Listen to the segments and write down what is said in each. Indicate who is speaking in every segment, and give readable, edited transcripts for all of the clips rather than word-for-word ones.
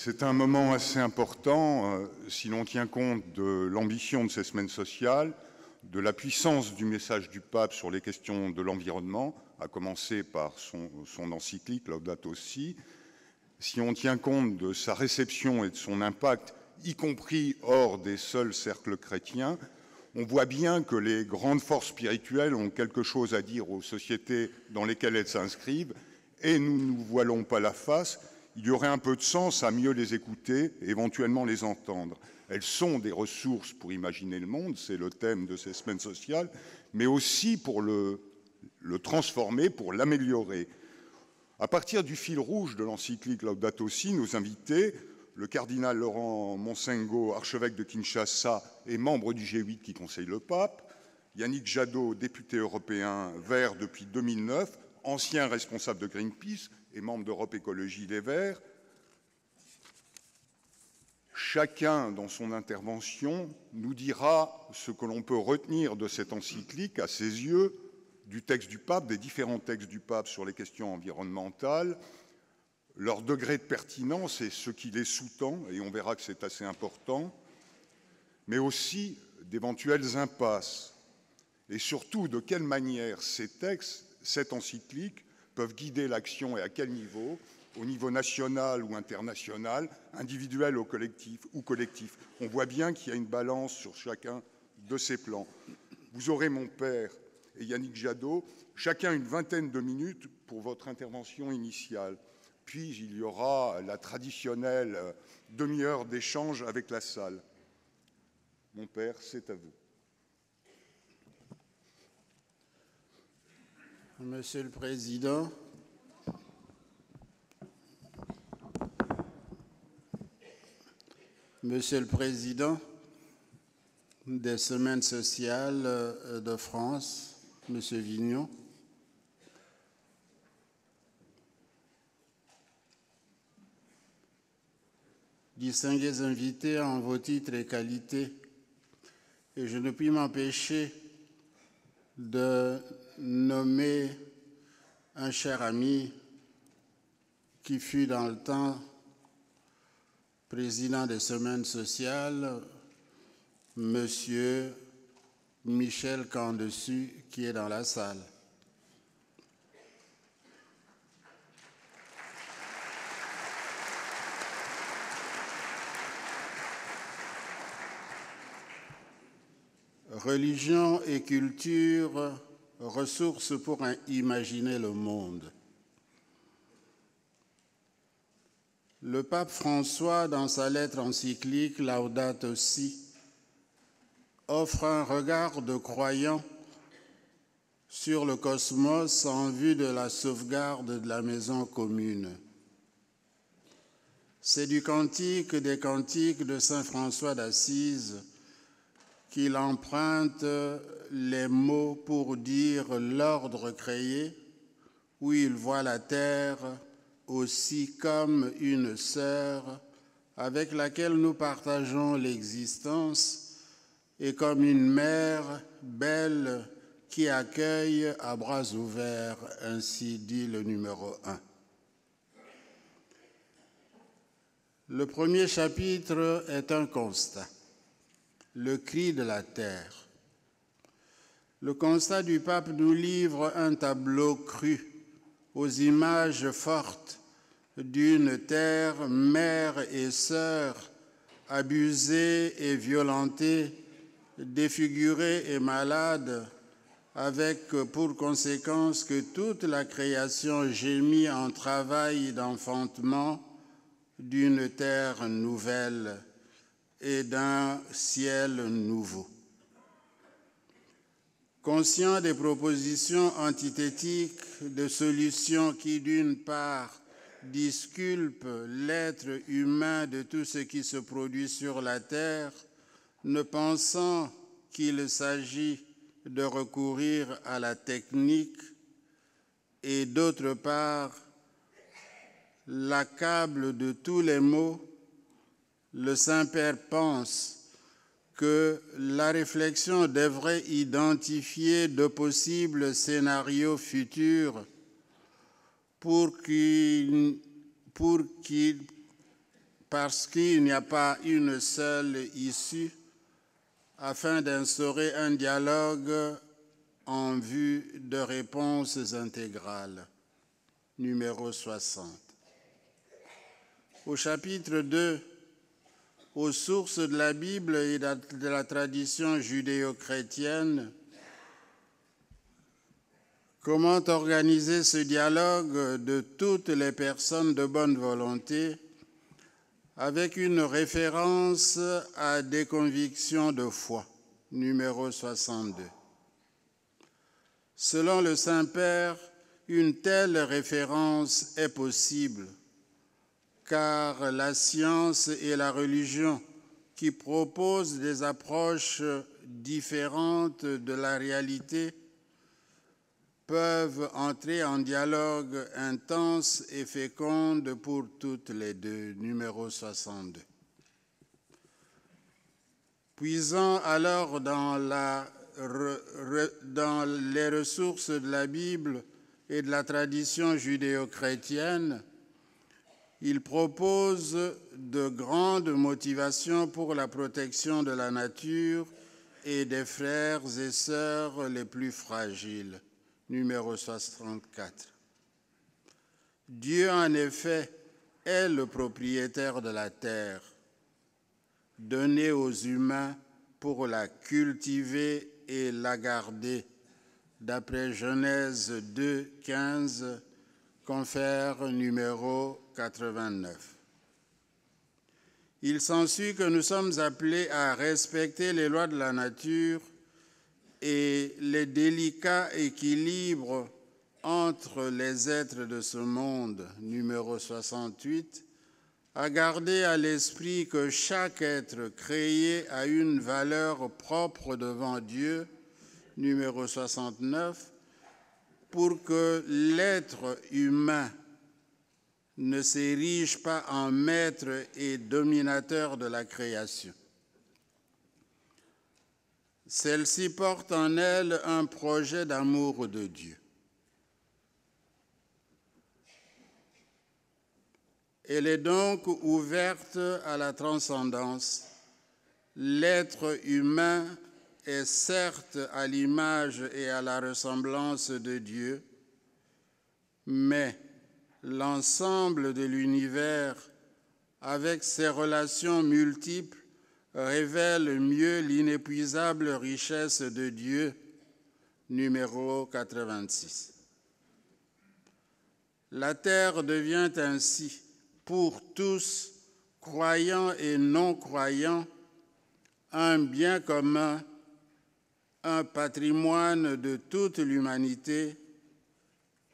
Speaker 1: C'est un moment assez important si l'on tient compte de l'ambition de ces semaines sociales, de la puissance du message du pape sur les questions de l'environnement, à commencer par son encyclique Laudato Si, si on tient compte de sa réception et de son impact, y compris hors des seuls cercles chrétiens, on voit bien que les grandes forces spirituelles ont quelque chose à dire aux sociétés dans lesquelles elles s'inscrivent, et nous ne nous voilons pas la face. Il y aurait un peu de sens à mieux les écouter et éventuellement les entendre. Elles sont des ressources pour imaginer le monde, c'est le thème de ces semaines sociales, mais aussi pour le transformer, pour l'améliorer. À partir du fil rouge de l'encyclique Laudato Si, nos invités, le cardinal Laurent Monsengo, archevêque de Kinshasa et membre du G8 qui conseille le pape, Yannick Jadot, député européen vert depuis 2009, ancien responsable de Greenpeace et membre d'Europe Écologie Les Verts. Chacun, dans son intervention, nous dira ce que l'on peut retenir de cette encyclique, à ses yeux, du texte du pape, des différents textes du pape sur les questions environnementales, leur degré de pertinence et ce qui les sous-tend, et on verra que c'est assez important, mais aussi d'éventuelles impasses, et surtout de quelle manière ces textes, cette encyclique, peuvent guider l'action et à quel niveau, au niveau national ou international, individuel ou collectif. On voit bien qu'il y a une balance sur chacun de ces plans. Vous aurez, mon père et Yannick Jadot, chacun une vingtaine de minutes pour votre intervention initiale. Puis il y aura la traditionnelle demi-heure d'échange avec la salle. Mon père, c'est à vous.
Speaker 2: Monsieur le Président, Monsieur le Président des Semaines sociales de France, Monsieur Vignon, distingués invités en vos titres et qualités, et je ne puis m'empêcher de nommer un cher ami qui fut dans le temps président des Semaines sociales, Monsieur Michel Candessu, qui est dans la salle. Religion et culture, ressources pour imaginer le monde. Le pape François, dans sa lettre encyclique Laudato Si, offre un regard de croyant sur le cosmos en vue de la sauvegarde de la maison commune. C'est du Cantique des Cantiques de saint François d'Assise qu'il emprunte les mots pour dire l'ordre créé, où il voit la terre aussi comme une sœur avec laquelle nous partageons l'existence et comme une mère belle qui accueille à bras ouverts, ainsi dit le numéro 1. Le premier chapitre est un constat, le cri de la terre. Le constat du pape nous livre un tableau cru aux images fortes d'une terre, mère et sœur, abusée et violentée, défigurée et malade, avec pour conséquence que toute la création gémit en travail d'enfantement d'une terre nouvelle et d'un ciel nouveau. Conscient des propositions antithétiques de solutions qui, d'une part, disculpent l'être humain de tout ce qui se produit sur la terre, ne pensant qu'il s'agit de recourir à la technique, et d'autre part, l'accable de tous les maux, le Saint-Père pense que la réflexion devrait identifier de possibles scénarios futurs pour qu'il parce qu'il n'y a pas une seule issue, afin d'instaurer un dialogue en vue de réponses intégrales. Numéro 60. Au chapitre 2, aux sources de la Bible et de la tradition judéo-chrétienne, comment organiser ce dialogue de toutes les personnes de bonne volonté avec une référence à des convictions de foi, numéro 62. Selon le Saint-Père, une telle référence est possible, car la science et la religion, qui proposent des approches différentes de la réalité, peuvent entrer en dialogue intense et féconde pour toutes les deux. Numéro 62. Puisant alors dans les ressources de la Bible et de la tradition judéo-chrétienne, il propose de grandes motivations pour la protection de la nature et des frères et sœurs les plus fragiles. Numéro 64. Dieu, en effet, est le propriétaire de la terre, donnée aux humains pour la cultiver et la garder, d'après Genèse 2, 15, confère numéro 89. Il s'ensuit que nous sommes appelés à respecter les lois de la nature et les délicats équilibres entre les êtres de ce monde, numéro 68, à garder à l'esprit que chaque être créé a une valeur propre devant Dieu, numéro 69, pour que l'être humain ne s'érige pas en maître et dominateur de la création. Celle-ci porte en elle un projet d'amour de Dieu. Elle est donc ouverte à la transcendance. L'être humain est certes à l'image et à la ressemblance de Dieu, mais l'ensemble de l'univers, avec ses relations multiples, révèle mieux l'inépuisable richesse de Dieu, numéro 86. La terre devient ainsi, pour tous, croyants et non-croyants, un bien commun, un patrimoine de toute l'humanité,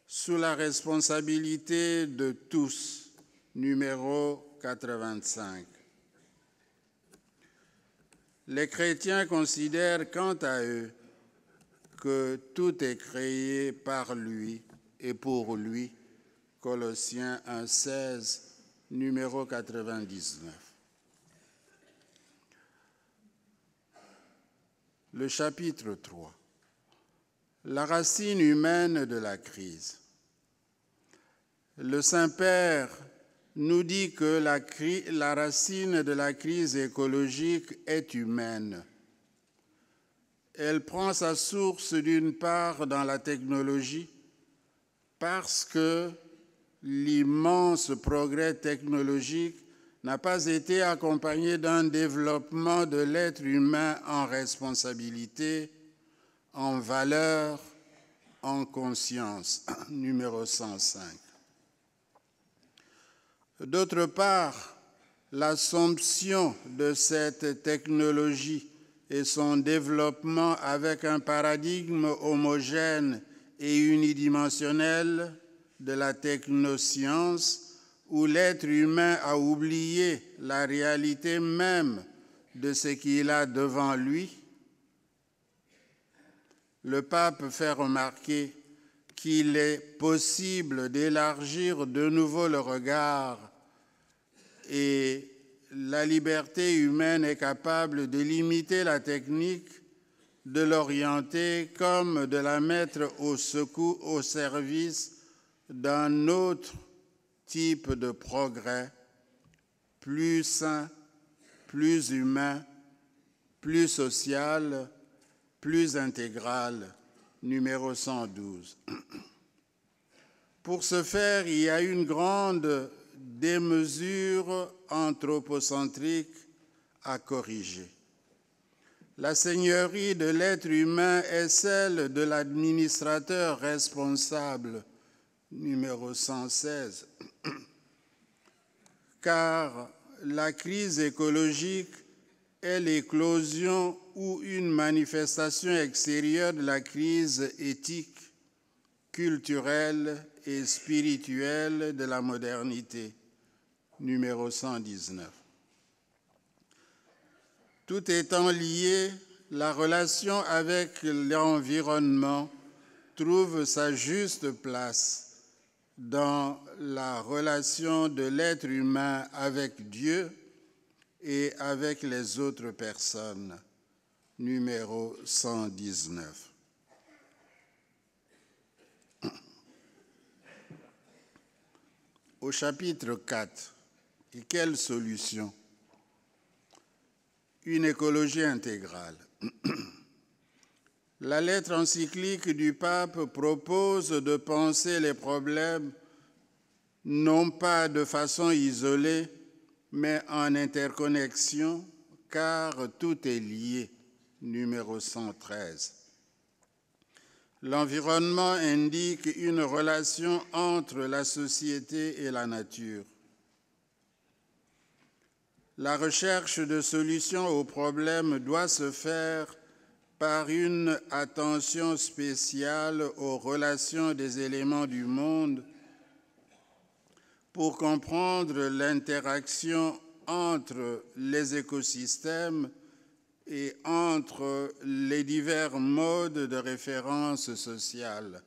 Speaker 2: sous la responsabilité de tous, numéro 85. Les chrétiens considèrent quant à eux que tout est créé par lui et pour lui, Colossiens 1,16, numéro 99. Le chapitre 3. La racine humaine de la crise. Le Saint-Père nous dit que la racine de la crise écologique est humaine. Elle prend sa source d'une part dans la technologie, parce que l'immense progrès technologique n'a pas été accompagné d'un développement de l'être humain en responsabilité, en valeur, en conscience, numéro 105. D'autre part, l'assomption de cette technologie et son développement avec un paradigme homogène et unidimensionnel de la technoscience, où l'être humain a oublié la réalité même de ce qu'il a devant lui. Le pape fait remarquer qu'il est possible d'élargir de nouveau le regard et la liberté humaine est capable de limiter la technique, de l'orienter comme de la mettre au service d'un autre type de progrès, plus sain, plus humain, plus social, plus intégral, numéro 112. Pour ce faire, il y a une grande démesure anthropocentrique à corriger. La seigneurie de l'être humain est celle de l'administrateur responsable, numéro 116, car la crise écologique est l'éclosion ou une manifestation extérieure de la crise éthique, culturelle et spirituelle de la modernité, numéro 119. Tout étant lié, la relation avec l'environnement trouve sa juste place dans la relation de l'être humain avec Dieu et avec les autres personnes, numéro 119. Au chapitre 4, et quelle solution? Une écologie intégrale. La lettre encyclique du pape propose de penser les problèmes non pas de façon isolée, mais en interconnexion, car tout est lié, numéro 113. L'environnement indique une relation entre la société et la nature. La recherche de solutions aux problèmes doit se faire par une attention spéciale aux relations des éléments du monde pour comprendre l'interaction entre les écosystèmes et entre les divers modes de référence sociale,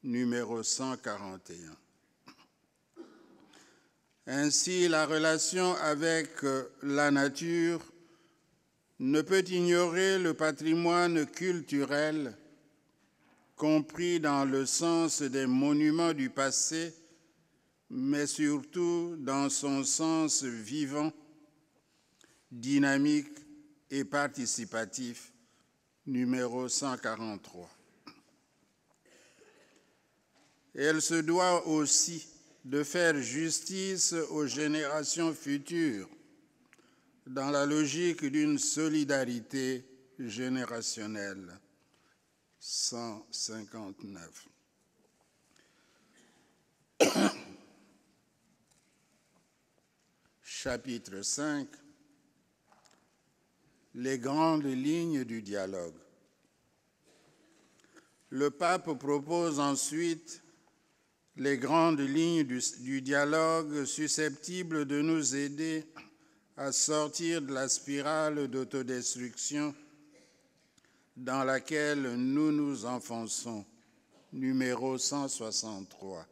Speaker 2: numéro 141. Ainsi, la relation avec la nature ne peut ignorer le patrimoine culturel, compris dans le sens des monuments du passé, mais surtout dans son sens vivant, dynamique et participatif, numéro 143. Et elle se doit aussi de faire justice aux générations futures dans la logique d'une solidarité générationnelle. 159. Chapitre 5. Les grandes lignes du dialogue. Le pape propose ensuite les grandes lignes du dialogue susceptibles de nous aider à sortir de la spirale d'autodestruction dans laquelle nous nous enfonçons, numéro 163.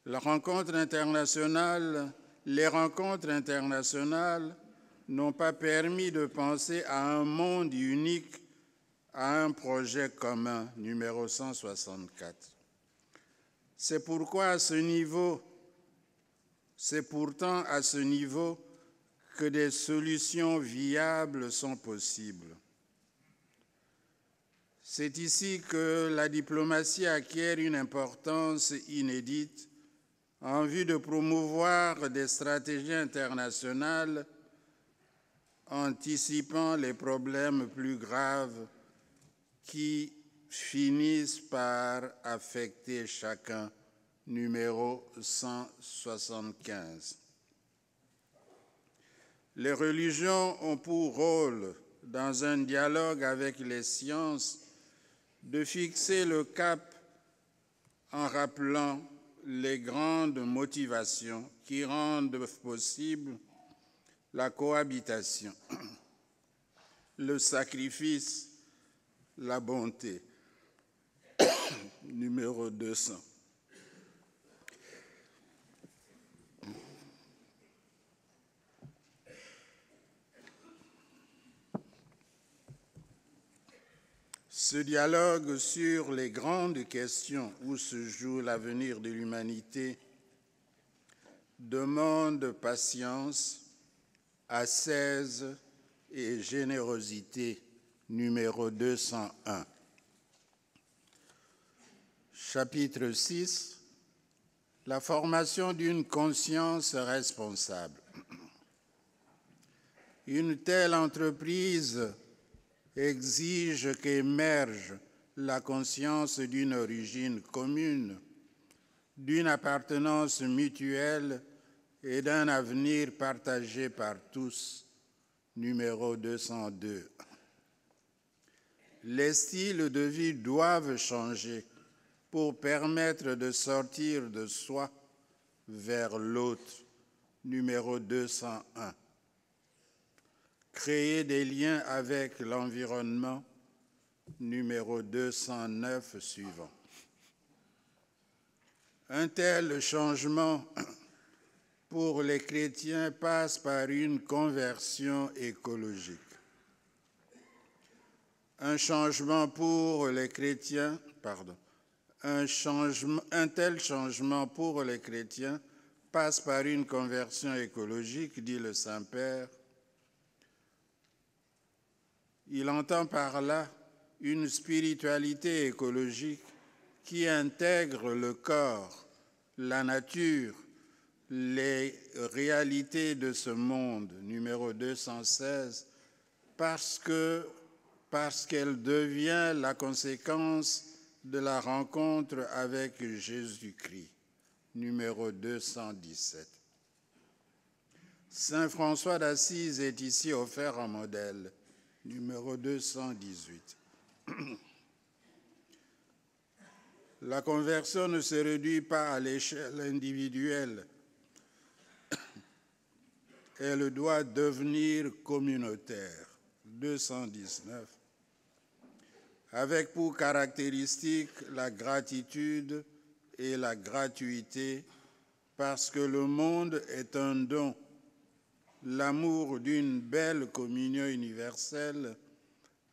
Speaker 2: Les rencontres internationales n'ont pas permis de penser à un monde unique, à un projet commun, numéro 164. C'est pourtant à ce niveau que des solutions viables sont possibles. C'est ici que la diplomatie acquiert une importance inédite en vue de promouvoir des stratégies internationales anticipant les problèmes plus graves qui finissent par affecter chacun, numéro 175. Les religions ont pour rôle, dans un dialogue avec les sciences, de fixer le cap en rappelant les grandes motivations qui rendent possible la cohabitation, le sacrifice, la bonté. Numéro 200. Ce dialogue sur les grandes questions où se joue l'avenir de l'humanité demande patience, ascèse et générosité, numéro 201. Chapitre 6. La formation d'une conscience responsable. Une telle entreprise exige qu'émerge la conscience d'une origine commune, d'une appartenance mutuelle et d'un avenir partagé par tous, numéro 202. Les styles de vie doivent changer pour permettre de sortir de soi vers l'autre, numéro 201. Créer des liens avec l'environnement, numéro 209 suivant. Un tel changement pour les chrétiens passe par une conversion écologique. Un tel changement pour les chrétiens passe par une conversion écologique, dit le Saint-Père. Il entend par là une spiritualité écologique qui intègre le corps, la nature, les réalités de ce monde, numéro 216, parce qu'elle devient la conséquence de la rencontre avec Jésus-Christ, numéro 217. Saint François d'Assise est ici offert en modèle, numéro 218. La conversion ne se réduit pas à l'échelle individuelle. Elle doit devenir communautaire, 219. Avec pour caractéristique la gratitude et la gratuité, parce que le monde est un don, l'amour d'une belle communion universelle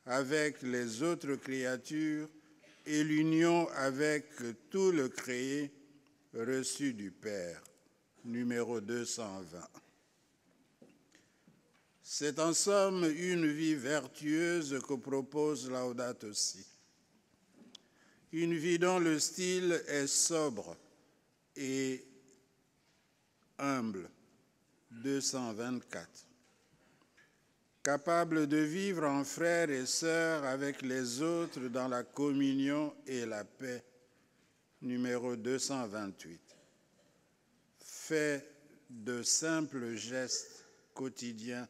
Speaker 2: avec les autres créatures et l'union avec tout le créé reçu du Père, numéro 220. C'est en somme une vie vertueuse que propose Laudato Si. Une vie dont le style est sobre et humble, 224. Capable de vivre en frères et sœurs avec les autres dans la communion et la paix, numéro 228. Fait de simples gestes quotidiens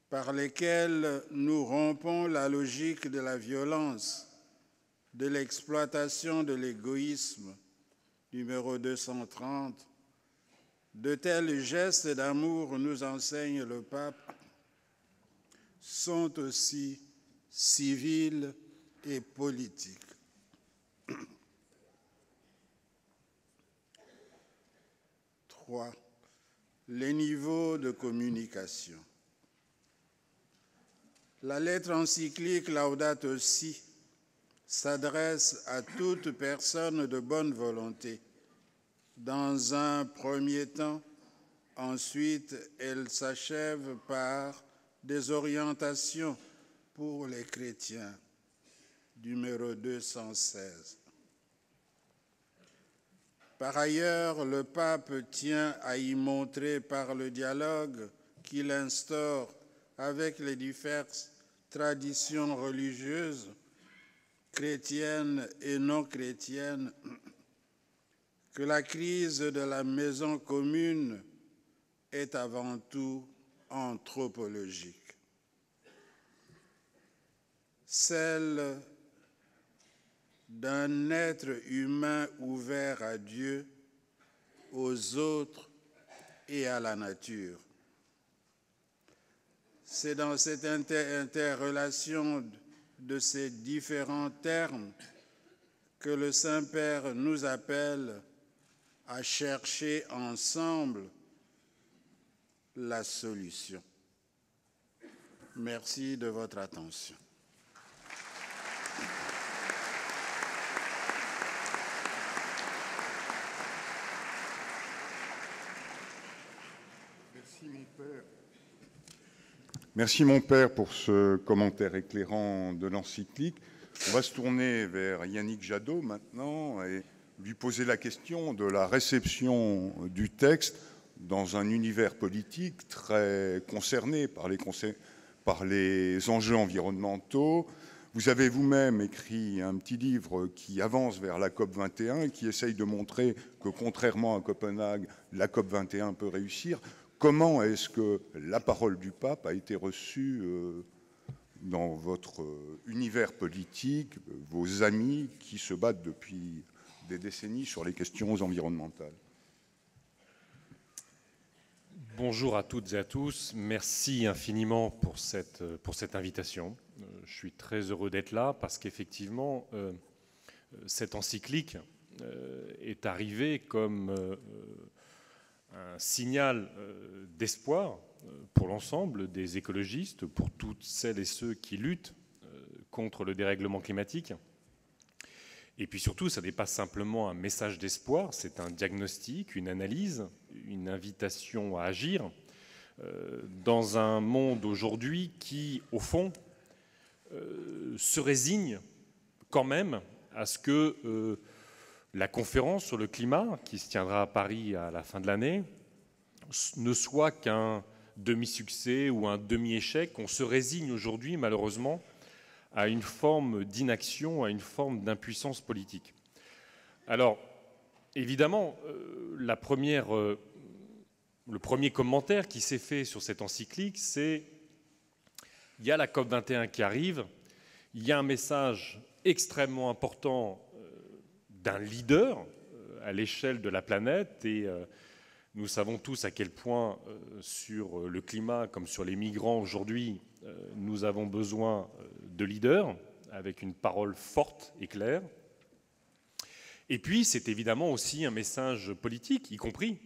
Speaker 2: par lesquels nous rompons la logique de la violence, de l'exploitation, de l'égoïsme, numéro 230. De tels gestes d'amour, nous enseigne le pape, sont aussi civils et politiques. 3. Les niveaux de communication. La lettre encyclique Laudato Si s'adresse à toute personne de bonne volonté. Dans un premier temps, ensuite, elle s'achève par des orientations pour les chrétiens, numéro 216. Par ailleurs, le pape tient à y montrer par le dialogue qu'il instaure avec les diverses traditions religieuses, chrétiennes et non chrétiennes, que la crise de la maison commune est avant tout anthropologique. Celle d'un être humain ouvert à Dieu, aux autres et à la nature. C'est dans cette interrelation de ces différents termes que le Saint-Père nous appelle à chercher ensemble la solution. Merci de votre attention.
Speaker 1: Merci mon père pour ce commentaire éclairant de l'encyclique. On va se tourner vers Yannick Jadot maintenant et lui poser la question de la réception du texte dans un univers politique très concerné par les enjeux environnementaux. Vous avez vous-même écrit un petit livre qui avance vers la COP21 et qui essaye de montrer que, contrairement à Copenhague, la COP21 peut réussir. Comment est-ce que la parole du pape a été reçue dans votre univers politique, vos amis qui se battent depuis des décennies sur les questions environnementales?
Speaker 3: Bonjour à toutes et à tous. Merci infiniment pour cette invitation. Je suis très heureux d'être là parce qu'effectivement, cette encyclique est arrivée comme un signal d'espoir pour l'ensemble des écologistes, pour toutes celles et ceux qui luttent contre le dérèglement climatique. Et puis surtout, ça n'est pas simplement un message d'espoir, c'est un diagnostic, une analyse, une invitation à agir dans un monde aujourd'hui qui, au fond, se résigne quand même à ce que la conférence sur le climat, qui se tiendra à Paris à la fin de l'année, ne soit qu'un demi-succès ou un demi-échec. On se résigne aujourd'hui, malheureusement, à une forme d'inaction, à une forme d'impuissance politique. Alors, évidemment, le premier commentaire qui s'est fait sur cette encyclique, c'est il y a la COP21 qui arrive, il y a un message extrêmement important d'un leader à l'échelle de la planète et nous savons tous à quel point sur le climat comme sur les migrants aujourd'hui, nous avons besoin de leaders avec une parole forte et claire. Et puis c'est évidemment aussi un message politique, y compris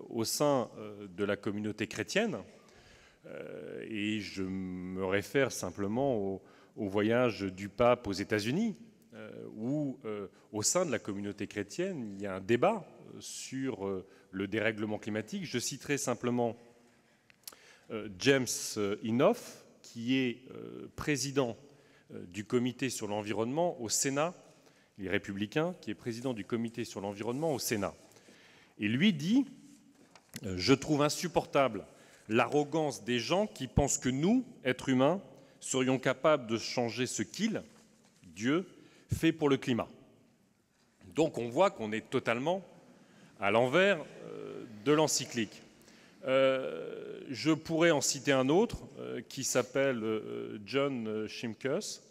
Speaker 3: au sein de la communauté chrétienne. Et je me réfère simplement au voyage du pape aux États-Unis, où au sein de la communauté chrétienne, il y a un débat sur le dérèglement climatique. Je citerai simplement James Inhofe, qui est président du comité sur l'environnement au Sénat, il est républicain, qui est président du comité sur l'environnement au Sénat. Et lui dit « Je trouve insupportable l'arrogance des gens qui pensent que nous, êtres humains, serions capables de changer ce qu'il, Dieu, fait pour le climat. » Donc on voit qu'on est totalement à l'envers de l'encyclique. Je pourrais en citer un autre qui s'appelle John Shimkus.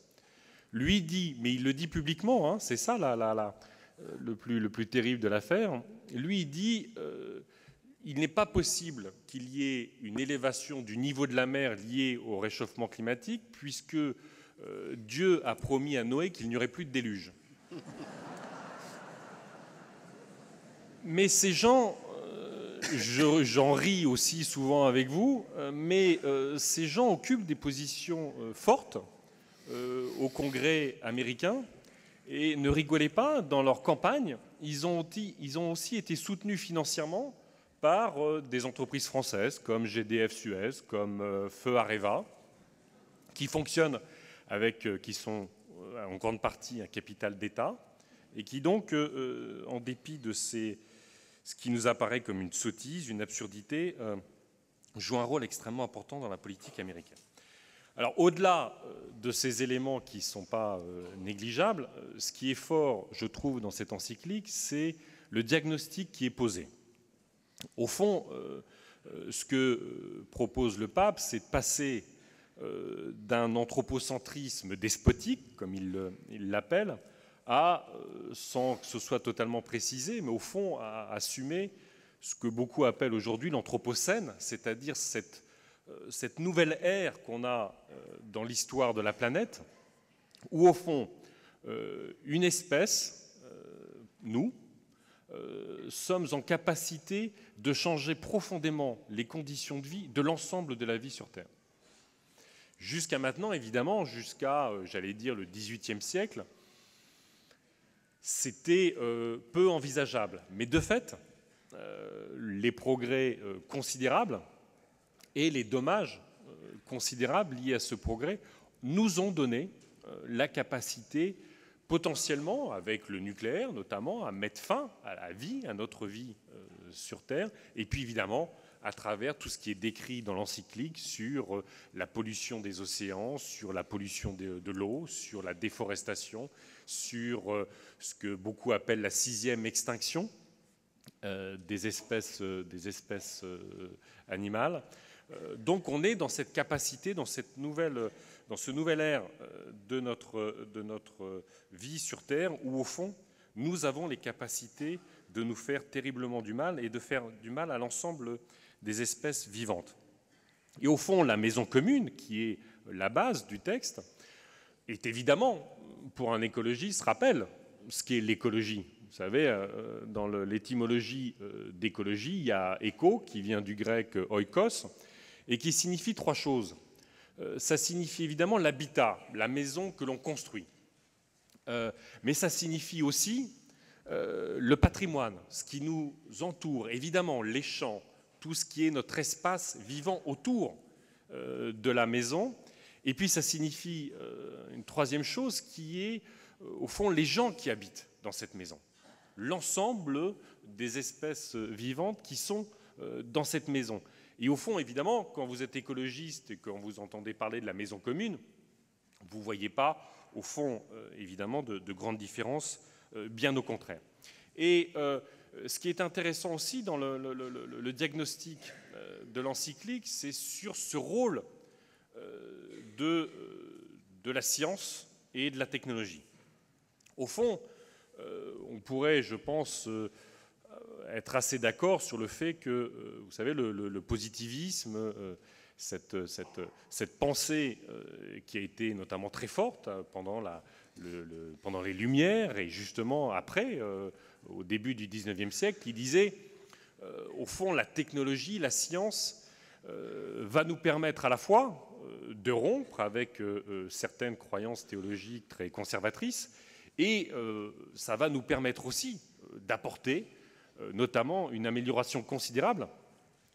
Speaker 3: Lui dit, mais il le dit publiquement, hein, c'est ça le plus terrible de l'affaire, lui il dit il n'est pas possible qu'il y ait une élévation du niveau de la mer liée au réchauffement climatique puisque Dieu a promis à Noé qu'il n'y aurait plus de déluge. Mais ces gens, j'en ris aussi souvent avec vous, mais ces gens occupent des positions fortes au Congrès américain et ne rigolez pas, dans leur campagne, ils ont aussi été soutenus financièrement par des entreprises françaises comme GDF Suez, comme Feu Areva, qui fonctionnent qui sont en grande partie un capital d'État et qui donc, en dépit de ce qui nous apparaît comme une sottise, une absurdité, jouent un rôle extrêmement important dans la politique américaine. Alors, au-delà de ces éléments qui ne sont pas négligeables, ce qui est fort, je trouve, dans cette encyclique, c'est le diagnostic qui est posé. Au fond, ce que propose le pape, c'est de passer d'un anthropocentrisme despotique, comme il l'appelle, à, sans que ce soit totalement précisé, mais au fond à assumer ce que beaucoup appellent aujourd'hui l'anthropocène, c'est-à-dire cette nouvelle ère qu'on a dans l'histoire de la planète, où au fond, une espèce, nous, sommes en capacité de changer profondément les conditions de vie de l'ensemble de la vie sur Terre. Jusqu'à maintenant, évidemment, jusqu'à, j'allais dire, le XVIIIe siècle, c'était peu envisageable. Mais de fait, les progrès considérables et les dommages considérables liés à ce progrès nous ont donné la capacité, potentiellement, avec le nucléaire notamment, à mettre fin à la vie, à notre vie sur Terre, et puis évidemment à travers tout ce qui est décrit dans l'encyclique sur la pollution des océans, sur la pollution de l'eau, sur la déforestation, sur ce que beaucoup appellent la 6e extinction des espèces animales. Donc on est dans cette capacité, dans ce nouvel ère de notre vie sur Terre, où au fond, nous avons les capacités de nous faire terriblement du mal et de faire du mal à l'ensemble des espèces vivantes. Et au fond, la maison commune, qui est la base du texte, est évidemment, pour un écologiste, rappelle ce qu'est l'écologie. Vous savez, dans l'étymologie d'écologie, il y a éco, qui vient du grec oikos, et qui signifie 3 choses. Ça signifie évidemment l'habitat, la maison que l'on construit. Mais ça signifie aussi le patrimoine, ce qui nous entoure, évidemment les champs, tout ce qui est notre espace vivant autour de la maison. Et puis ça signifie une 3e chose qui est, au fond, les gens qui habitent dans cette maison. L'ensemble des espèces vivantes qui sont dans cette maison. Et au fond, évidemment, quand vous êtes écologiste et quand vous entendez parler de la maison commune, vous ne voyez pas, au fond, évidemment, de grandes différences, bien au contraire. Et ce qui est intéressant aussi dans le diagnostic de l'encyclique, c'est sur ce rôle de la science et de la technologie. Au fond, on pourrait, je pense, être assez d'accord sur le fait que, vous savez, le positivisme, cette pensée qui a été notamment très forte pendant les Lumières et justement après, au début du XIXe siècle, qui disait, au fond, la technologie, la science va nous permettre à la fois de rompre avec certaines croyances théologiques très conservatrices et ça va nous permettre aussi d'apporter notamment une amélioration considérable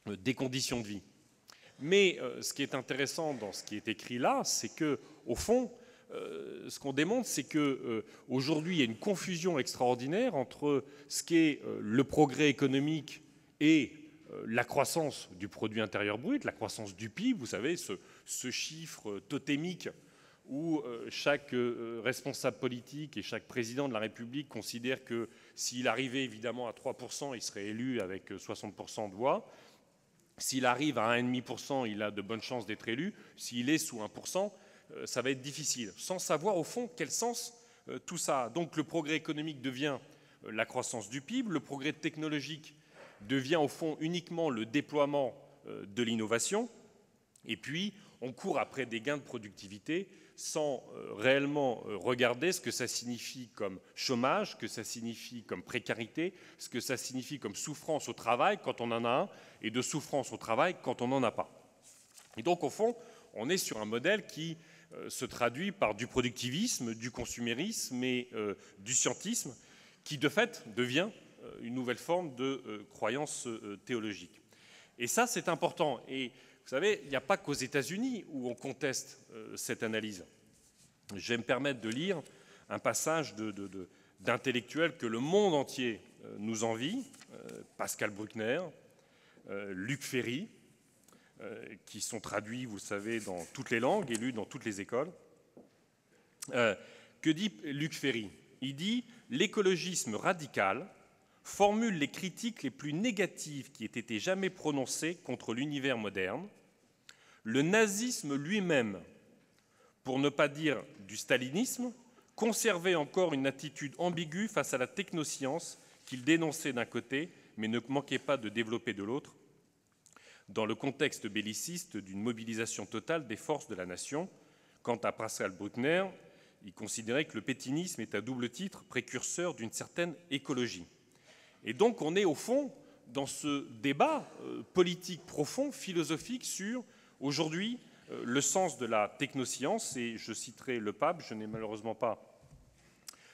Speaker 3: des conditions de vie. Mais ce qui est intéressant dans ce qui est écrit là, c'est que, au fond, ce qu'on démontre, c'est qu'aujourd'hui, il y a une confusion extraordinaire entre ce qu'est le progrès économique et la croissance du produit intérieur brut, la croissance du PIB, vous savez, ce chiffre totémique où chaque responsable politique et chaque président de la République considère que s'il arrivait évidemment à 3%, il serait élu avec 60% de voix. S'il arrive à 1,5%, il a de bonnes chances d'être élu. S'il est sous 1%, ça va être difficile, sans savoir au fond quel sens tout ça a. Donc le progrès économique devient la croissance du PIB, le progrès technologique devient au fond uniquement le déploiement de l'innovation, et puis on court après des gains de productivité sans réellement regarder ce que ça signifie comme chômage, ce que ça signifie comme précarité, ce que ça signifie comme souffrance au travail quand on en a un, et de souffrance au travail quand on n'en a pas. Et donc, au fond, on est sur un modèle qui se traduit par du productivisme, du consumérisme et du scientisme, qui de fait devient une nouvelle forme de croyance théologique. Et ça, c'est important. Et vous savez, il n'y a pas qu'aux États-Unis où on conteste cette analyse. Je vais me permettre de lire un passage d'intellectuels que le monde entier nous envie, Pascal Bruckner, Luc Ferry, qui sont traduits, vous le savez, dans toutes les langues et lus dans toutes les écoles. Que dit Luc Ferry? Il dit « L'écologisme radical formule les critiques les plus négatives qui aient été jamais prononcées contre l'univers moderne. Le nazisme lui-même, pour ne pas dire du stalinisme, conservait encore une attitude ambiguë face à la technoscience qu'il dénonçait d'un côté, mais ne manquait pas de développer de l'autre, dans le contexte belliciste d'une mobilisation totale des forces de la nation. Quant à Pascal Bruckner, il considérait que le pétinisme est à double titre précurseur d'une certaine écologie. » Et donc on est au fond dans ce débat politique profond, philosophique sur, aujourd'hui, le sens de la technoscience. Et je citerai le pape, je n'ai malheureusement pas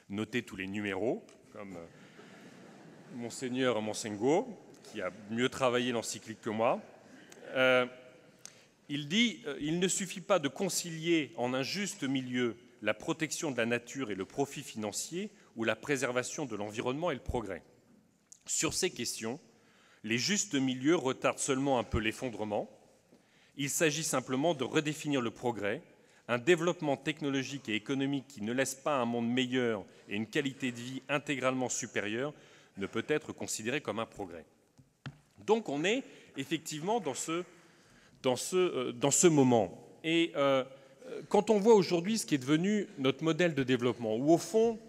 Speaker 3: noté tous les numéros, comme Monseigneur Monsengo, qui a mieux travaillé l'encyclique que moi. Il dit « Il ne suffit pas de concilier en un juste milieu la protection de la nature et le profit financier ou la préservation de l'environnement et le progrès. Sur ces questions, les justes milieux retardent seulement un peu l'effondrement. Il s'agit simplement de redéfinir le progrès, un développement technologique et économique qui ne laisse pas un monde meilleur et une qualité de vie intégralement supérieure ne peut être considéré comme un progrès. » Donc on est effectivement dans ce moment. Et quand on voit aujourd'hui ce qui est devenu notre modèle de développement, où au fond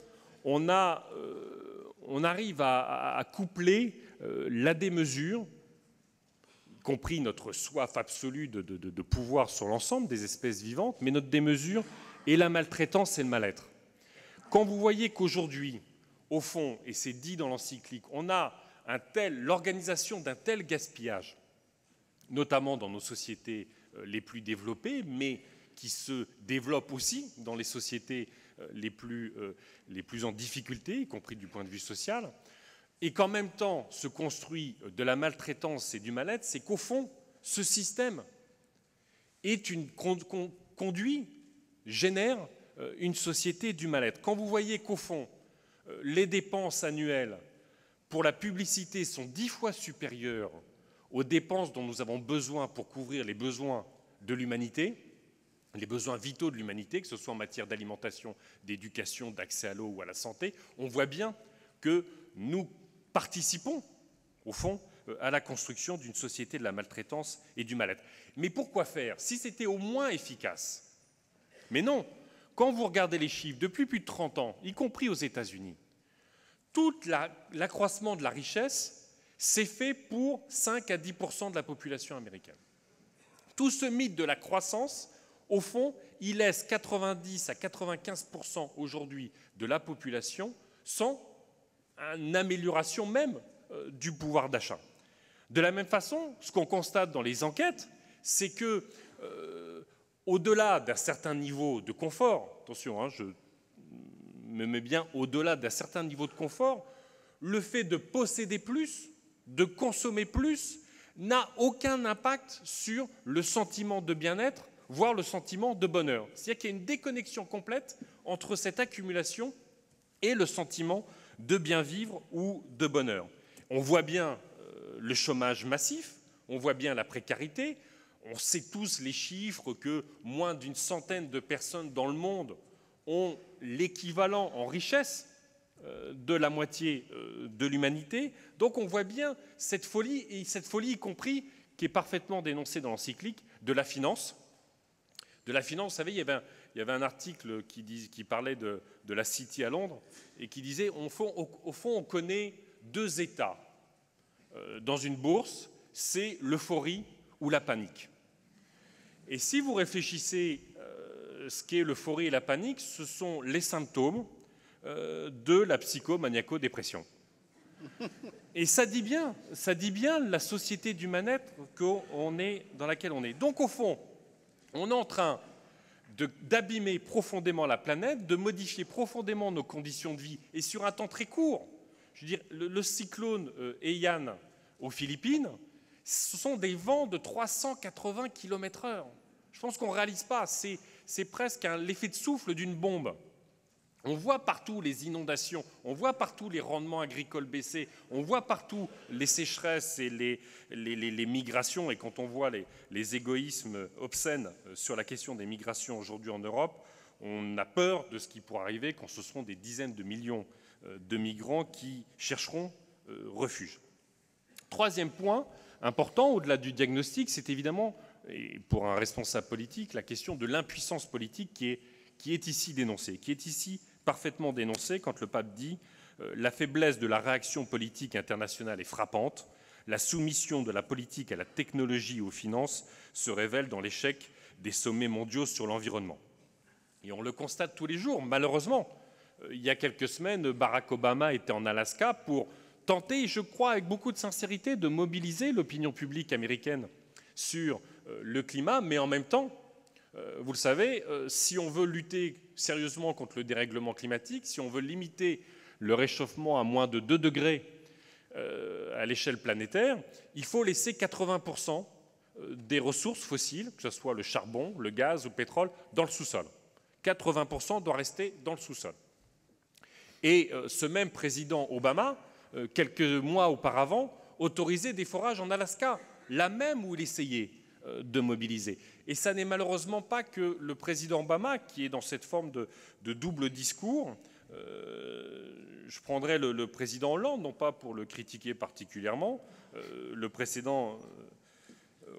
Speaker 3: on arrive à coupler la démesure, y compris notre soif absolue de pouvoir sur l'ensemble des espèces vivantes, mais notre démesure et la maltraitance et le mal-être. Quand vous voyez qu'aujourd'hui, au fond, et c'est dit dans l'encyclique, on a l'organisation d'un tel gaspillage, notamment dans nos sociétés les plus développées, mais qui se développent aussi dans les sociétés les plus en difficulté, y compris du point de vue social, et qu'en même temps se construit de la maltraitance et du mal-être, c'est qu'au fond, ce système génère une société du mal-être. Quand vous voyez qu'au fond, les dépenses annuelles pour la publicité sont 10 fois supérieures aux dépenses dont nous avons besoin pour couvrir les besoins de l'humanité, les besoins vitaux de l'humanité, que ce soit en matière d'alimentation, d'éducation, d'accès à l'eau ou à la santé, on voit bien que nous participons, au fond, à la construction d'une société de la maltraitance et du mal-être. Mais pourquoi faire si c'était au moins efficace? Mais non, quand vous regardez les chiffres, depuis plus de 30 ans, y compris aux États-Unis, tout l'accroissement de la richesse s'est fait pour 5 à 10% de la population américaine. Tout ce mythe de la croissance, au fond, il laisse 90 à 95% aujourd'hui de la population sans une amélioration même du pouvoir d'achat. De la même façon, ce qu'on constate dans les enquêtes, c'est que, au-delà d'un certain niveau de confort, attention, je me mets bien au-delà d'un certain niveau de confort, le fait de posséder plus, de consommer plus, n'a aucun impact sur le sentiment de bien-être, voire le sentiment de bonheur. C'est-à-dire qu'il y a une déconnexion complète entre cette accumulation et le sentiment de bien vivre ou de bonheur. On voit bien le chômage massif, on voit bien la précarité, on sait tous les chiffres que moins d'une centaine de personnes dans le monde ont l'équivalent en richesse de la moitié de l'humanité. Donc on voit bien cette folie, et cette folie y compris, qui est parfaitement dénoncée dans l'encyclique, de la finance. De la finance, vous savez, il y avait un article qui parlait de la City à Londres, et qui disait, au fond, on connaît deux états dans une bourse, c'est l'euphorie ou la panique. Et si vous réfléchissez ce qu'est l'euphorie et la panique, ce sont les symptômes de la psychomaniaco-dépression. Et ça dit bien la société du mal-être dans laquelle on est. Donc au fond, on est en train d'abîmer profondément la planète, de modifier profondément nos conditions de vie, et sur un temps très court. Je veux dire, le cyclone Haiyan aux Philippines, ce sont des vents de 380 km/h. Je pense qu'on ne réalise pas, c'est presque l'effet de souffle d'une bombe. On voit partout les inondations, on voit partout les rendements agricoles baisser, on voit partout les sécheresses et les migrations. Et quand on voit les égoïsmes obscènes sur la question des migrations aujourd'hui en Europe, on a peur de ce qui pourrait arriver quand ce seront des dizaines de millions de migrants qui chercheront refuge. Troisième point important, au-delà du diagnostic, c'est évidemment, et pour un responsable politique, la question de l'impuissance politique qui est ici dénoncée, qui est ici parfaitement dénoncée quand le pape dit « La faiblesse de la réaction politique internationale est frappante. La soumission de la politique à la technologie et aux finances se révèle dans l'échec des sommets mondiaux sur l'environnement. » Et on le constate tous les jours, malheureusement. Il y a quelques semaines, Barack Obama était en Alaska pour tenter, je crois avec beaucoup de sincérité, de mobiliser l'opinion publique américaine sur le climat, mais en même temps, vous le savez, si on veut lutter sérieusement contre le dérèglement climatique, si on veut limiter le réchauffement à moins de 2 degrés à l'échelle planétaire, il faut laisser 80% des ressources fossiles, que ce soit le charbon, le gaz ou le pétrole, dans le sous-sol. 80% doit rester dans le sous-sol. Et ce même président Obama, quelques mois auparavant, autorisait des forages en Alaska, là même où il essayait de mobiliser. Et ça n'est malheureusement pas que le président Obama qui est dans cette forme de double discours. Je prendrai le président Hollande, non pas pour le critiquer particulièrement, le précédent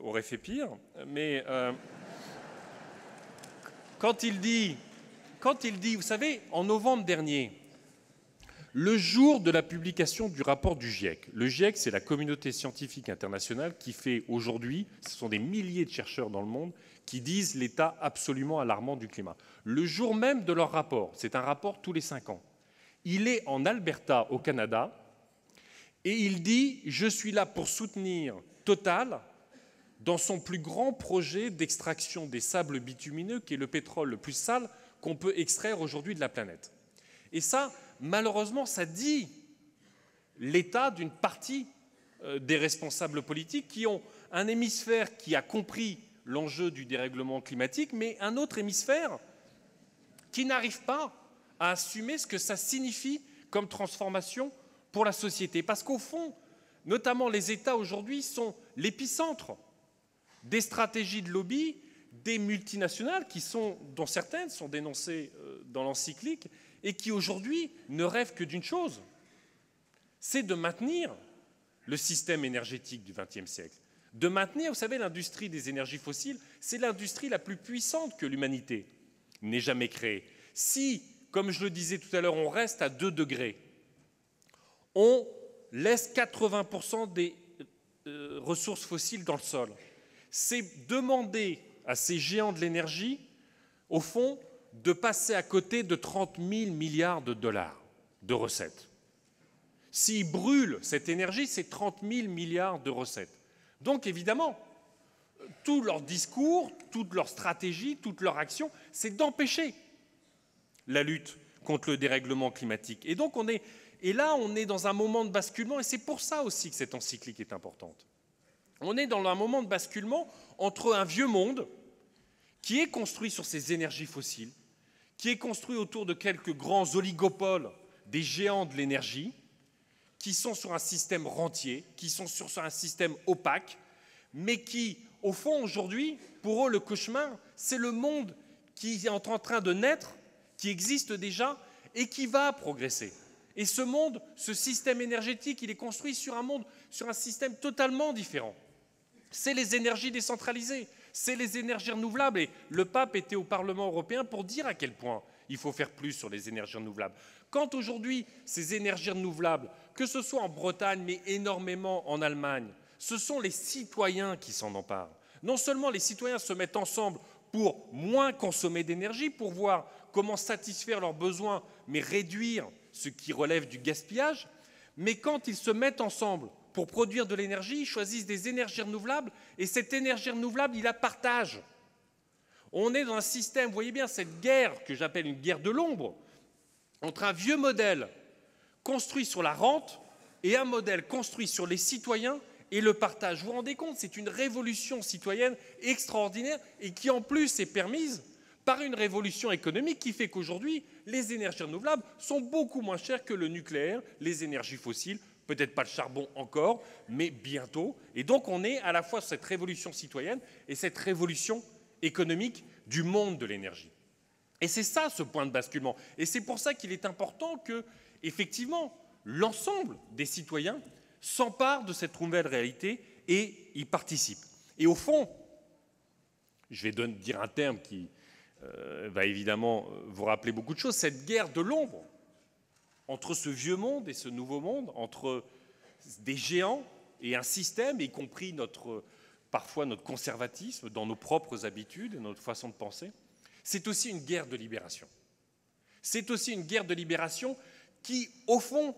Speaker 3: aurait fait pire, mais quand il dit, vous savez, en novembre dernier, le jour de la publication du rapport du GIEC, le GIEC, c'est la communauté scientifique internationale qui fait aujourd'hui, ce sont des milliers de chercheurs dans le monde, qui disent l'état absolument alarmant du climat. Le jour même de leur rapport, c'est un rapport tous les 5 ans, il est en Alberta, au Canada, et il dit « Je suis là pour soutenir Total dans son plus grand projet d'extraction des sables bitumineux, qui est le pétrole le plus sale qu'on peut extraire aujourd'hui de la planète. » Et ça, malheureusement, ça dit l'état d'une partie des responsables politiques qui ont un hémisphère qui a compris l'enjeu du dérèglement climatique, mais un autre hémisphère qui n'arrive pas à assumer ce que ça signifie comme transformation pour la société. Parce qu'au fond, notamment les États aujourd'hui sont l'épicentre des stratégies de lobby des multinationales qui sont, dont certaines sont dénoncées dans l'encyclique, et qui aujourd'hui ne rêvent que d'une chose, c'est de maintenir le système énergétique du XXe siècle. De maintenir, vous savez, l'industrie des énergies fossiles, c'est l'industrie la plus puissante que l'humanité n'ait jamais créée. Si, comme je le disais tout à l'heure, on reste à 2 degrés, on laisse 80% des ressources fossiles dans le sol. C'est demander à ces géants de l'énergie, au fond, de passer à côté de 30 000 milliards de dollars de recettes. S'ils brûlent cette énergie, c'est 30 000 milliards de recettes. Donc évidemment, tout leur discours, toute leur stratégie, toute leur action, c'est d'empêcher la lutte contre le dérèglement climatique. Et donc là, on est dans un moment de basculement, et c'est pour ça aussi que cette encyclique est importante. On est dans un moment de basculement entre un vieux monde qui est construit sur ces énergies fossiles, qui est construit autour de quelques grands oligopoles des géants de l'énergie, qui sont sur un système rentier, qui sont sur un système opaque, mais qui, au fond, aujourd'hui, pour eux, le cauchemar, c'est le monde qui est en train de naître, qui existe déjà et qui va progresser. Et ce monde, ce système énergétique, il est construit sur un système totalement différent. C'est les énergies décentralisées, c'est les énergies renouvelables. Et le pape était au Parlement européen pour dire à quel point il faut faire plus sur les énergies renouvelables. Quand aujourd'hui, ces énergies renouvelables, que ce soit en Bretagne, mais énormément en Allemagne, ce sont les citoyens qui s'en emparent. Non seulement les citoyens se mettent ensemble pour moins consommer d'énergie, pour voir comment satisfaire leurs besoins, mais réduire ce qui relève du gaspillage, mais quand ils se mettent ensemble pour produire de l'énergie, ils choisissent des énergies renouvelables, et cette énergie renouvelable, ils la partagent. On est dans un système, vous voyez bien, cette guerre que j'appelle une guerre de l'ombre, entre un vieux modèle construit sur la rente et un modèle construit sur les citoyens et le partage. Vous vous rendez compte, c'est une révolution citoyenne extraordinaire et qui en plus est permise par une révolution économique qui fait qu'aujourd'hui, les énergies renouvelables sont beaucoup moins chères que le nucléaire, les énergies fossiles, peut-être pas le charbon encore, mais bientôt. Et donc on est à la fois cette révolution citoyenne et cette révolution économique du monde de l'énergie. Et c'est ça ce point de basculement. Et c'est pour ça qu'il est important que, effectivement, l'ensemble des citoyens s'emparent de cette nouvelle réalité et y participent. Et au fond, je vais dire un terme qui va évidemment vous rappeler beaucoup de choses, cette guerre de l'ombre entre ce vieux monde et ce nouveau monde, entre des géants et un système, y compris parfois notre conservatisme dans nos propres habitudes et notre façon de penser, c'est aussi une guerre de libération. C'est aussi une guerre de libération qui, au fond,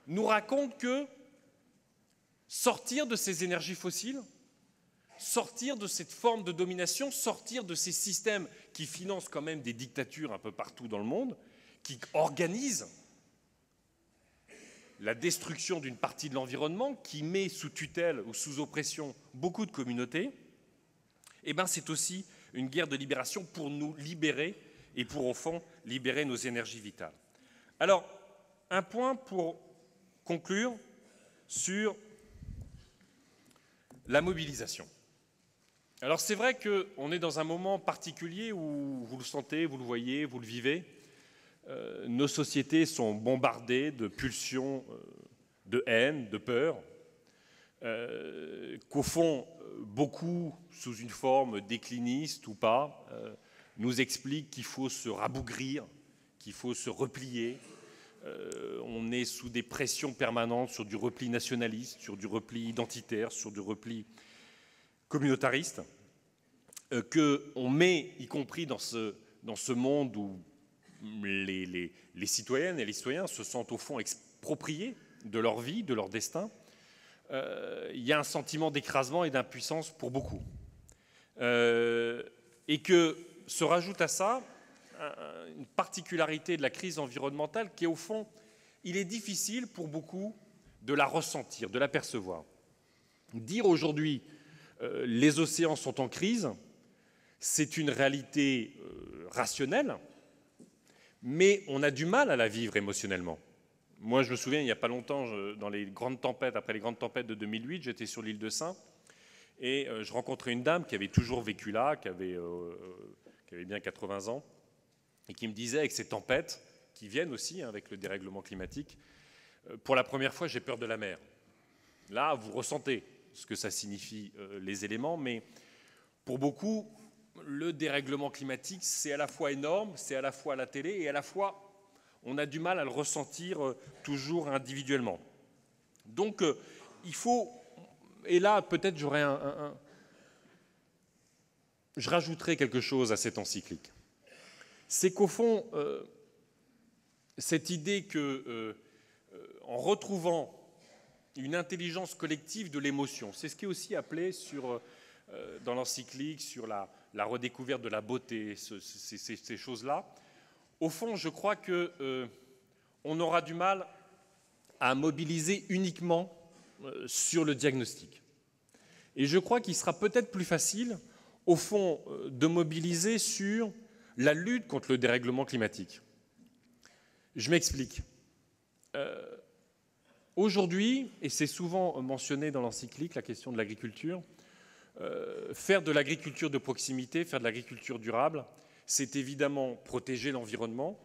Speaker 3: nous raconte que sortir de ces énergies fossiles, sortir de cette forme de domination, sortir de ces systèmes qui financent quand même des dictatures un peu partout dans le monde, qui organisent la destruction d'une partie de l'environnement qui met sous tutelle ou sous oppression beaucoup de communautés, eh ben c'est aussi une guerre de libération pour nous libérer et pour, au fond, libérer nos énergies vitales. Alors, un point pour conclure sur la mobilisation. Alors, c'est vrai qu'on est dans un moment particulier où vous le sentez, vous le voyez, vous le vivez. Nos sociétés sont bombardées de pulsions de haine, de peur, qu'au fond, beaucoup, sous une forme décliniste ou pas, nous expliquent qu'il faut se rabougrir, qu'il faut se replier. On est sous des pressions permanentes sur du repli nationaliste, sur du repli identitaire, sur du repli communautariste, qu'on met, y compris dans ce monde où les citoyennes et les citoyens se sentent au fond expropriés de leur vie, de leur destin. Il y a un sentiment d'écrasement et d'impuissance pour beaucoup. Et que se rajoute à ça une particularité de la crise environnementale qui est au fond, il est difficile pour beaucoup de la ressentir, de la percevoir. Dire aujourd'hui les océans sont en crise, c'est une réalité rationnelle, mais on a du mal à la vivre émotionnellement. Moi, je me souviens, il n'y a pas longtemps, dans les grandes tempêtes, après les grandes tempêtes de 2008, j'étais sur l'île de Sein, et je rencontrais une dame qui avait toujours vécu là, qui avait bien 80 ans, et qui me disait, avec ces tempêtes, qui viennent aussi avec le dérèglement climatique, pour la première fois, j'ai peur de la mer. Là, vous ressentez ce que ça signifie, les éléments, mais pour beaucoup, le dérèglement climatique, c'est à la fois énorme, c'est à la fois à la télé, et à la fois, on a du mal à le ressentir toujours individuellement. Donc, il faut... Et là, peut-être j'aurais je rajouterai quelque chose à cette encyclique. C'est qu'au fond, cette idée que, en retrouvant une intelligence collective de l'émotion, c'est ce qui est aussi appelé dans l'encyclique sur la redécouverte de la beauté, ces choses-là. Au fond, je crois qu'on aura du mal à mobiliser uniquement sur le diagnostic. Et je crois qu'il sera peut-être plus facile, au fond, de mobiliser sur la lutte contre le dérèglement climatique. Je m'explique. Aujourd'hui, et c'est souvent mentionné dans l'encyclique, la question de l'agriculture, faire de l'agriculture de proximité, faire de l'agriculture durable, c'est évidemment protéger l'environnement,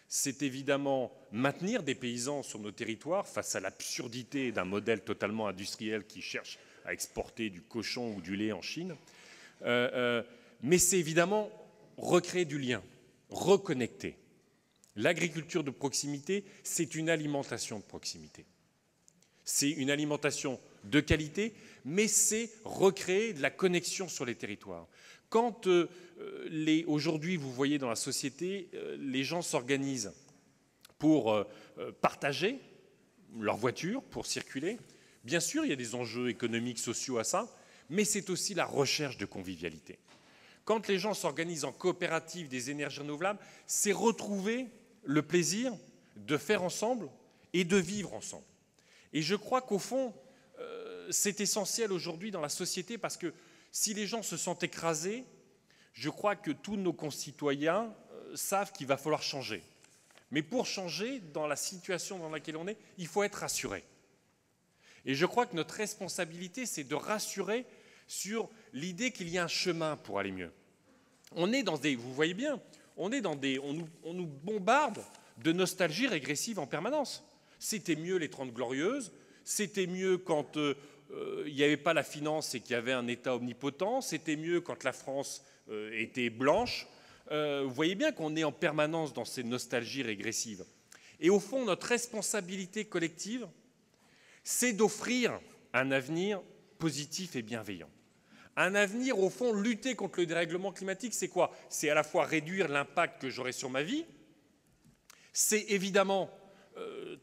Speaker 3: c'est évidemment maintenir des paysans sur nos territoires face à l'absurdité d'un modèle totalement industriel qui cherche à exporter du cochon ou du lait en Chine, mais c'est évidemment recréer du lien, reconnecter. L'agriculture de proximité, c'est une alimentation de proximité. C'est une alimentation de qualité, mais c'est recréer de la connexion sur les territoires. Quand aujourd'hui, vous voyez dans la société, les gens s'organisent pour partager leur voiture, pour circuler, bien sûr, il y a des enjeux économiques, sociaux à ça, mais c'est aussi la recherche de convivialité. Quand les gens s'organisent en coopérative des énergies renouvelables, c'est retrouver le plaisir de faire ensemble et de vivre ensemble. Et je crois qu'au fond, c'est essentiel aujourd'hui dans la société parce que si les gens se sentent écrasés, je crois que tous nos concitoyens savent qu'il va falloir changer. Mais pour changer, dans la situation dans laquelle on est, il faut être rassuré. Et je crois que notre responsabilité, c'est de rassurer sur l'idée qu'il y a un chemin pour aller mieux. On est dans des... Vous voyez bien, on nous bombarde de nostalgie régressive en permanence. C'était mieux les 30 Glorieuses, c'était mieux quand il n'y avait pas la finance et qu'il y avait un État omnipotent, c'était mieux quand la France était blanche. Vous voyez bien qu'on est en permanence dans ces nostalgies régressives. Et au fond, notre responsabilité collective, c'est d'offrir un avenir positif et bienveillant. Un avenir, au fond, lutter contre le dérèglement climatique, c'est quoi? C'est à la fois réduire l'impact que j'aurai sur ma vie, c'est évidemment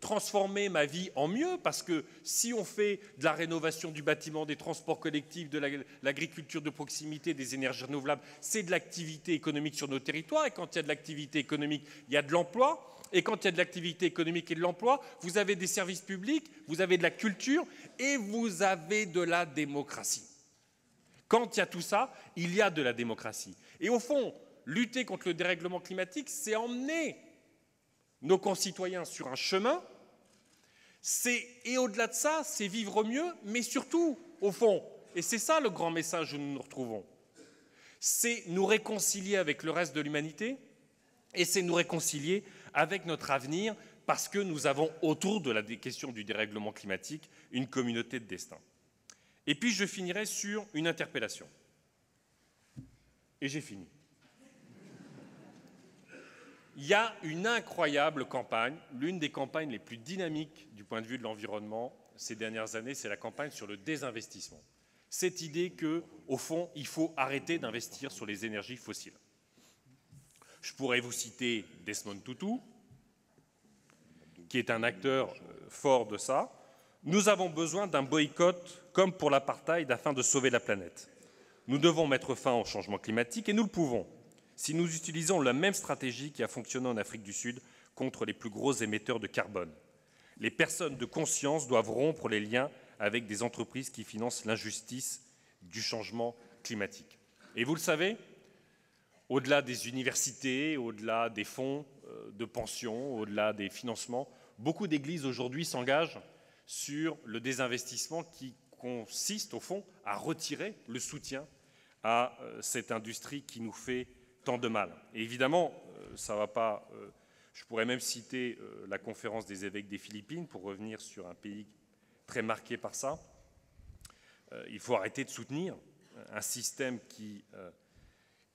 Speaker 3: transformer ma vie en mieux, parce que si on fait de la rénovation du bâtiment, des transports collectifs, de l'agriculture de proximité, des énergies renouvelables, c'est de l'activité économique sur nos territoires, et quand il y a de l'activité économique, il y a de l'emploi, Et quand il y a de l'activité économique et de l'emploi, vous avez des services publics, vous avez de la culture et vous avez de la démocratie. Quand il y a tout ça, il y a de la démocratie. Et au fond, lutter contre le dérèglement climatique, c'est emmener nos concitoyens sur un chemin. Et au-delà de ça, c'est vivre mieux, mais surtout, au fond, et c'est ça le grand message où nous nous retrouvons, c'est nous réconcilier avec le reste de l'humanité et c'est nous réconcilier avec notre avenir parce que nous avons autour de la question du dérèglement climatique une communauté de destin. Et puis je finirai sur une interpellation. Et j'ai fini. Il y a une incroyable campagne, l'une des campagnes les plus dynamiques du point de vue de l'environnement ces dernières années, c'est la campagne sur le désinvestissement. Cette idée qu'au fond, il faut arrêter d'investir sur les énergies fossiles. Je pourrais vous citer Desmond Tutu, qui est un acteur fort de ça. Nous avons besoin d'un boycott comme pour l'apartheid afin de sauver la planète. Nous devons mettre fin au changement climatique et nous le pouvons si nous utilisons la même stratégie qui a fonctionné en Afrique du Sud contre les plus gros émetteurs de carbone. Les personnes de conscience doivent rompre les liens avec des entreprises qui financent l'injustice du changement climatique. Et vous le savez, au-delà des universités, au-delà des fonds de pension, au-delà des financements, beaucoup d'églises aujourd'hui s'engagent sur le désinvestissement qui consiste, au fond, à retirer le soutien à cette industrie qui nous fait tant de mal. Et évidemment, ça ne va pas... je pourrais même citer la conférence des évêques des Philippines pour revenir sur un pays très marqué par ça. Il faut arrêter de soutenir un système qui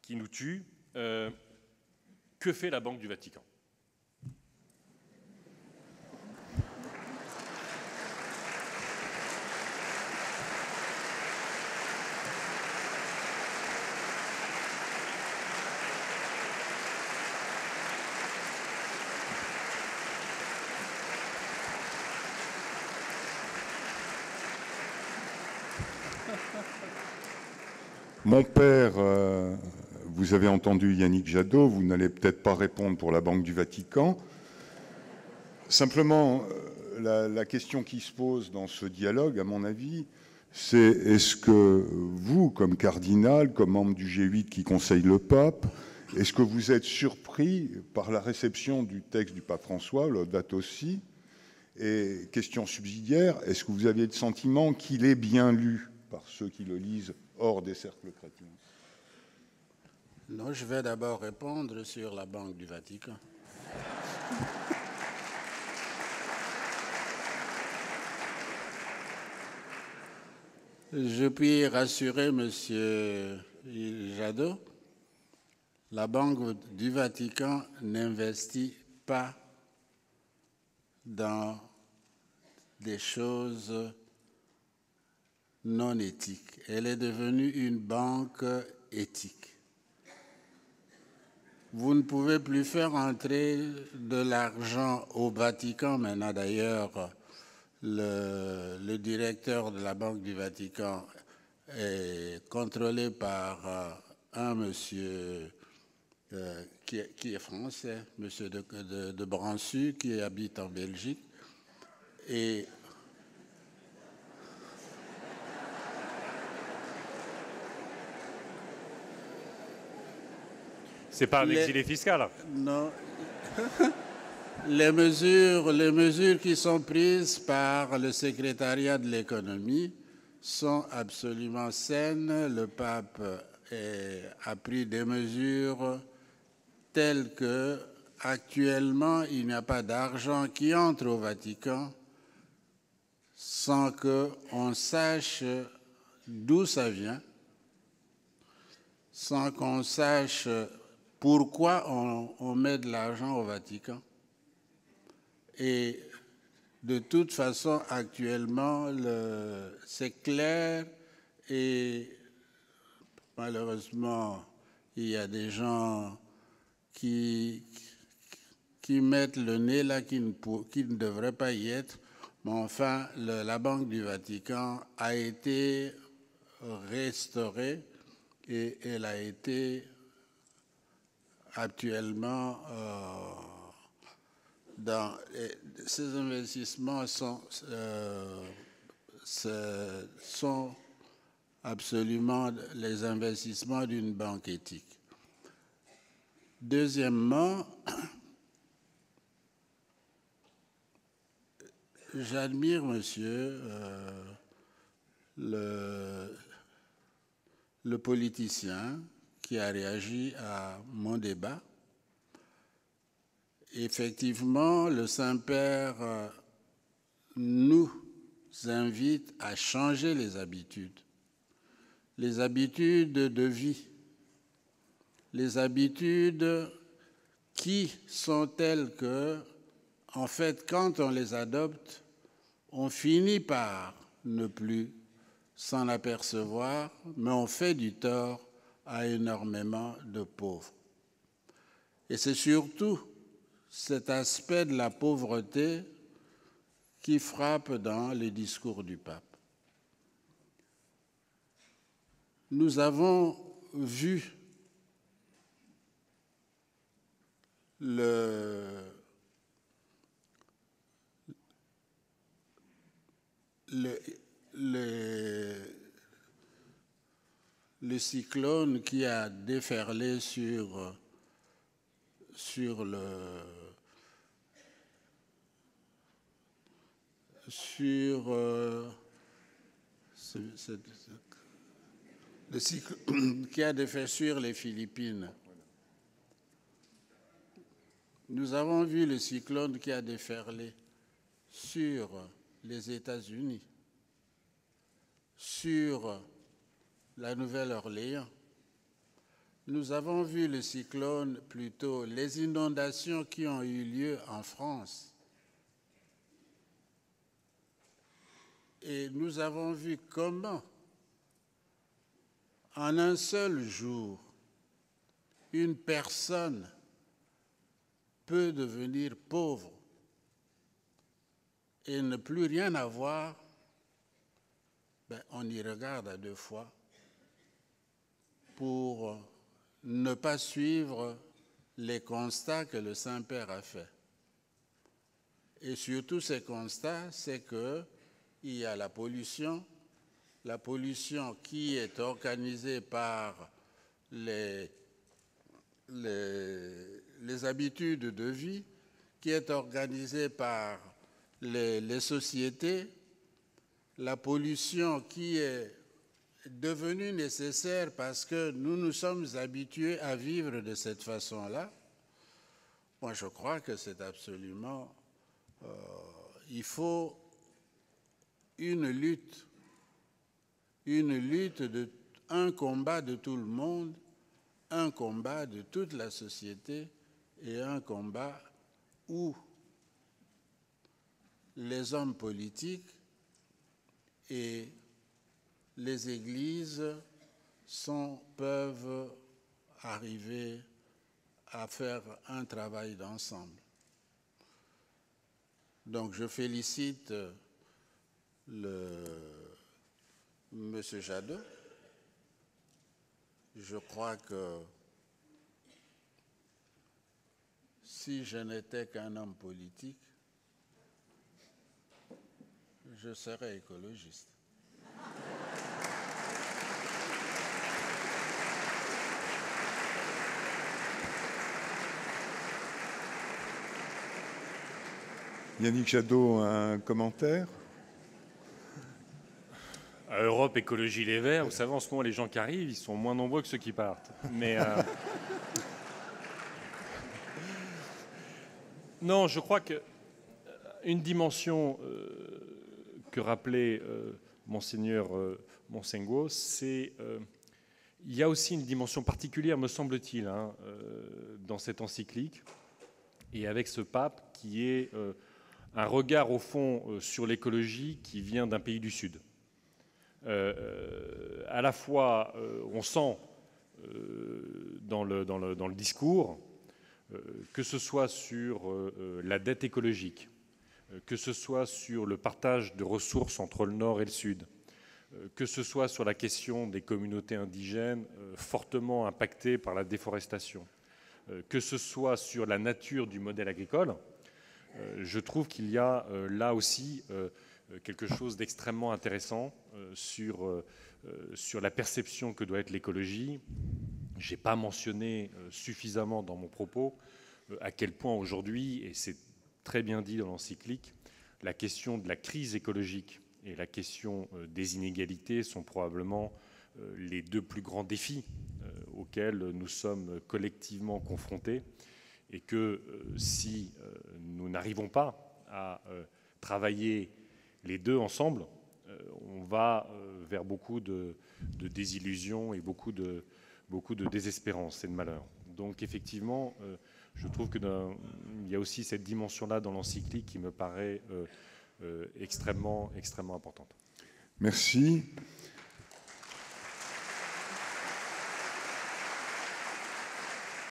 Speaker 3: nous tue. Que fait la Banque du Vatican ?
Speaker 1: Mon père, vous avez entendu Yannick Jadot, vous n'allez peut-être pas répondre pour la Banque du Vatican. Simplement, la question qui se pose dans ce dialogue, à mon avis, c'est est-ce que vous, comme cardinal, comme membre du G8 qui conseille le pape, est-ce que vous êtes surpris par la réception du texte du pape François, Laudato Si ? Et question subsidiaire, est-ce que vous aviez le sentiment qu'il est bien lu par ceux qui le lisent hors des cercles chrétiens?
Speaker 2: Non, je vais d'abord répondre sur la Banque du Vatican. Je puis rassurer M. Jadot, la Banque du Vatican n'investit pas dans des choses non éthiques. Elle est devenue une banque éthique. Vous ne pouvez plus faire entrer de l'argent au Vatican. Maintenant, d'ailleurs, le directeur de la Banque du Vatican est contrôlé par un monsieur qui est français, monsieur de Bransu, qui habite en Belgique. Et
Speaker 3: c'est pas un exilé fiscal.
Speaker 2: Non. Les mesures qui sont prises par le secrétariat de l'économie sont absolument saines. Le pape a pris des mesures telles que, actuellement, il n'y a pas d'argent qui entre au Vatican sans qu'on sache d'où ça vient, sans qu'on sache pourquoi on met de l'argent au Vatican. Et de toute façon, actuellement, c'est clair et malheureusement, il y a des gens qui mettent le nez là qui ne devraient pas y être. Mais enfin, la Banque du Vatican a été restaurée et elle a été actuellement ces investissements sont absolument les investissements d'une banque éthique. Deuxièmement, j'admire, monsieur, le politicien qui a réagi à mon débat. Effectivement, le Saint-Père nous invite à changer les habitudes de vie, les habitudes qui sont telles que, en fait, quand on les adopte, on finit par ne plus s'en apercevoir, mais on fait du tort à énormément de pauvres. Et c'est surtout cet aspect de la pauvreté qui frappe dans les discours du pape. Nous avons vu le cyclone qui a déferlé sur le cyclone qui a déferlé sur les Philippines. Nous avons vu le cyclone qui a déferlé sur les États-Unis, sur la Nouvelle-Orléans. Nous avons vu le cyclone, plutôt les inondations qui ont eu lieu en France. Et nous avons vu comment, en un seul jour, une personne peut devenir pauvre et ne plus rien avoir. On y regarde à deux fois pour ne pas suivre les constats que le Saint-Père a faits. Et surtout, ces constats, c'est qu'il y a la pollution qui est organisée par les habitudes de vie, qui est organisée par les sociétés, la pollution qui est devenue nécessaire parce que nous nous sommes habitués à vivre de cette façon-là. Moi, je crois que c'est absolument... il faut une lutte, un combat de tout le monde, un combat de toute la société et un combat où les hommes politiques et les églises peuvent arriver à faire un travail d'ensemble. Donc je félicite M. Jadot. Je crois que si je n'étais qu'un homme politique, je serais écologiste.
Speaker 1: Yannick Jadot, un commentaire?
Speaker 3: À Europe Écologie Les Verts, vous savez, en ce moment, les gens qui arrivent, ils sont moins nombreux que ceux qui partent. Mais non, je crois qu'une dimension que rappelait Monseigneur Monsengo, c'est il y a aussi une dimension particulière, me semble-t-il, dans cette encyclique, et avec ce pape, qui est un regard, au fond, sur l'écologie qui vient d'un pays du Sud. À la fois, on sent dans le discours, que ce soit sur la dette écologique, que ce soit sur le partage de ressources entre le Nord et le Sud, que ce soit sur la question des communautés indigènes fortement impactées par la déforestation, que ce soit sur la nature du modèle agricole, je trouve qu'il y a là aussi quelque chose d'extrêmement intéressant sur la perception que doit être l'écologie. Je n'ai pas mentionné suffisamment dans mon propos à quel point aujourd'hui, et c'est très bien dit dans l'encyclique, la question de la crise écologique et la question des inégalités sont probablement les deux plus grands défis auxquels nous sommes collectivement confrontés, et que si nous n'arrivons pas à travailler les deux ensemble, on va vers beaucoup de désillusions et beaucoup de désespérance et de malheur. Donc effectivement, je trouve qu'il y a aussi cette dimension-là dans l'encyclique qui me paraît extrêmement importante.
Speaker 1: Merci.